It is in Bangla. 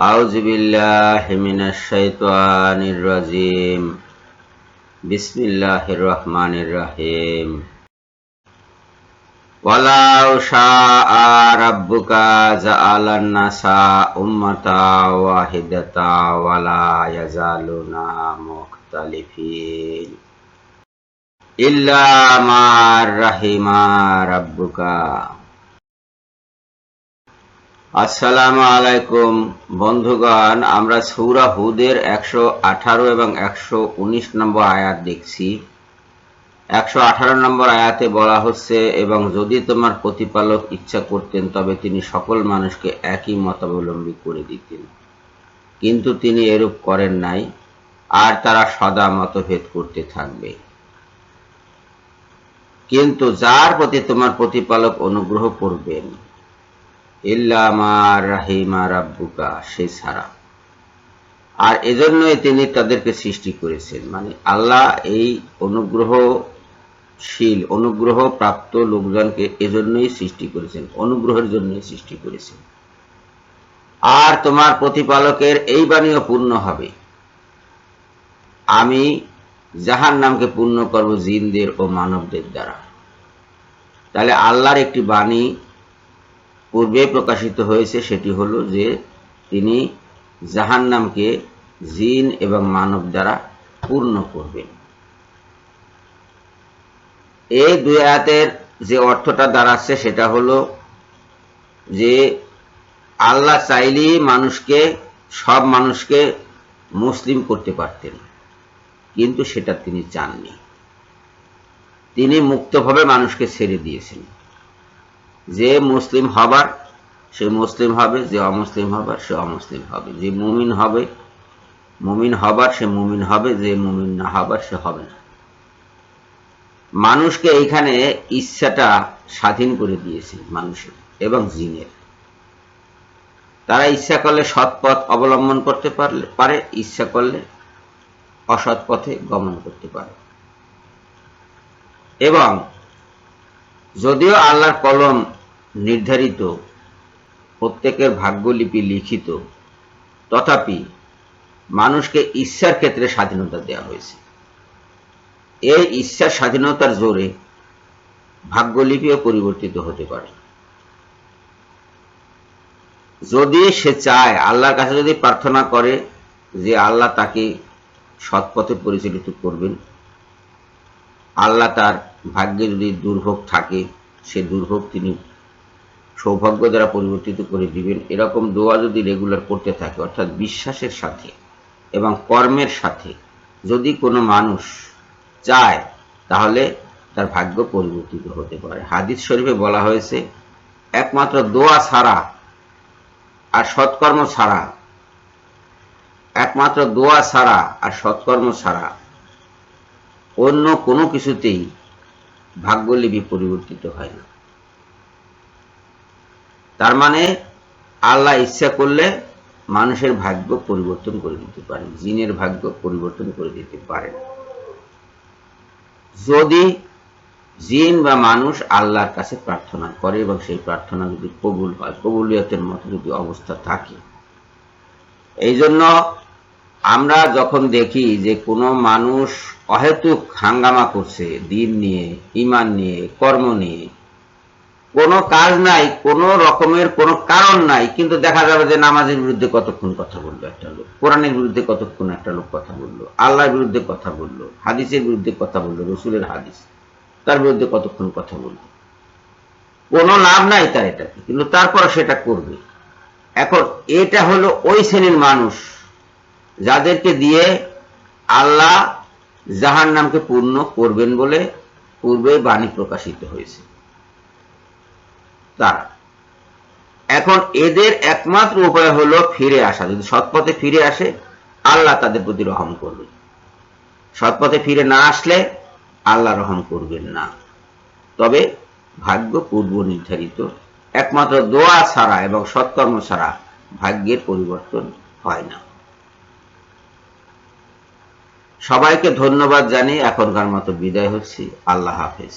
আউযু বিল্লাহি মিনাশ শাইতানির রাজিম। বিসমিল্লাহির রহমানির রহিম। ওয়ালাউ শাআ রাব্বুকা জাআলান নাসা উম্মাতান ওয়াহিদাতান ওয়ালা ইয়াজালুনা মুখতালিফিন ইল্লা মা রাহিমা রাব্বুকা। আসসালামু আলাইকুম বন্ধুগণ, আমরা সূরা হুদের 118 এবং 119 নম্বর আয়াত দেখছি। 118 নম্বর আয়াতে বলা হচ্ছে, এবং যদি তোমার প্রতিপালক ইচ্ছা করতেন তবে তিনি সকল মানুষকে একই মতাবলম্বী করে দিতেন, কিন্তু তিনি এরূপ করেন নাই, আর তারা সদা মতভেদ করতে থাকবে। কিন্তু যার প্রতি তোমার প্রতিপালক অনুগ্রহ করবেন, ইল্লা মা রাহিমা রাব্বুকা, সে ছাড়া। আর এজন্যই তিনি তাদেরকে সৃষ্টি করেছেন, মানে আল্লাহ এই অনুগ্রহ প্রাপ্ত লোকজনকে এজন্যই সৃষ্টি করেছেন, অনুগ্রহের জন্যই সৃষ্টি করেছেন। আর তোমার প্রতিপালকের এই বাণীও পূর্ণ হবে, আমি জাহান্নামকে পূর্ণ করব জিনদের ও মানবদের দ্বারা। তাহলে আল্লাহর একটি বাণী পূর্বে প্রকাশিত হয়েছে, সেটি হলো যে তিনি জাহান্নামকে জিন এবং মানব দ্বারা পূর্ণ করবেন। এই দুই আয়াতের যে অর্থটা দাঁড়াচ্ছে সেটা হলো যে আল্লাহ চাইলেই সব মানুষকে মুসলিম করতে পারতেন, কিন্তু সেটা তিনি চাননি। তিনি মুক্তভাবে মানুষকে ছেড়ে দিয়েছেন। যে মুসলিম হবার সে মুসলিম হবে, যে অমুসলিম হবার সে অমুসলিম হবে, যে মুমিন হবার সে মুমিন হবে, যে মুমিন না হবার সে হবে না। মানুষকে এইখানে ইচ্ছাটা স্বাধীন করে দিয়েছে, মানুষের এবং জিনের। তারা ইচ্ছা করলে সৎ পথ অবলম্বন করতে পারে, ইচ্ছা করলে অসৎ পথে গমন করতে পারে। এবং যদিও আল্লাহর কলম নির্ধারিত, প্রত্যেকের ভাগ্যলিপি লিখিত, তথাপি মানুষকে ইচ্ছার ক্ষেত্রে স্বাধীনতা দেওয়া হয়েছে। এই ইচ্ছার স্বাধীনতার জোরে ভাগ্যলিপিও পরিবর্তিত হতে পারে। যদি সে চায়, আল্লাহর কাছে যদি প্রার্থনা করে যে আল্লাহ তাকে সৎপথে পরিচালিত করবেন, আল্লাহ তার ভাগ্যে যদি দুর্ভোগ থাকে সে দুর্ভোগ তিনি সৌভাগ্য দ্বারা পরিবর্তিত করে দিবেন, এরকম দোয়া যদি রেগুলার করতে থাকে, অর্থাৎ বিশ্বাসের সাথে এবং কর্মের সাথে যদি কোনো মানুষ চায়, তাহলে তার ভাগ্য পরিবর্তিত হতে পারে। হাদিস শরীফে বলা হয়েছে, একমাত্র দোয়া ছাড়া আর সৎকর্ম ছাড়া অন্য কোনো কিছুতেই ভাগ্যলিপি পরিবর্তিত হয় না। তার মানে আল্লাহ ইচ্ছা করলে মানুষের ভাগ্য পরিবর্তন করে দিতে পারেন, জিনের ভাগ্য পরিবর্তন করে দিতে পারেন, যদি জিন বা মানুষ আল্লাহর কাছে প্রার্থনা করে এবং সেই প্রার্থনা যদি কবুল হয়, কবুলিয়তের মতো যদি অবস্থা থাকে। এই জন্য আমরা যখন দেখি যে কোনো মানুষ অহেতুক হাঙ্গামা করছে দিন নিয়ে, ঈমান নিয়ে, কর্ম নিয়ে, কোনো কাজ নাই, কোনো রকমের কোনো কারণ নাই, কিন্তু দেখা যাবে যে নামাজের বিরুদ্ধে কতক্ষণ কথা বললো একটা লোক, কোরআনের বিরুদ্ধে কতক্ষণ একটা লোক কথা বললো, আল্লাহর বিরুদ্ধে কথা বললো, হাদিসের বিরুদ্ধে কথা বললো, রসুলের হাদিস, তার বিরুদ্ধে কতক্ষণ কথা বললো, কোনো লাভ নাই তার এটাতে, কিন্তু তারপর সেটা করবে। এখন এটা হলো ওই শ্রেণীর মানুষ যাদেরকে দিয়ে আল্লাহ জাহান্নামকে পূর্ণ করবেন বলে পূর্বে বাণী প্রকাশিত হয়েছে। তারা এখন এদের একমাত্র উপায় হলো ফিরে আসা। যদি সৎপথে ফিরে আসে, আল্লাহ তাদের প্রতি রহম করবে। সৎপথে ফিরে না আসলে আল্লাহ রহম করবেন না। তবে ভাগ্য পূর্ব নির্ধারিত, একমাত্র দোয়া ছাড়া এবং সৎকর্ম ছাড়া ভাগ্যের পরিবর্তন হয় না। সবাইকে ধন্যবাদ জানিয়ে এখনকার মতো বিদায় হচ্ছি। আল্লাহ হাফেজ।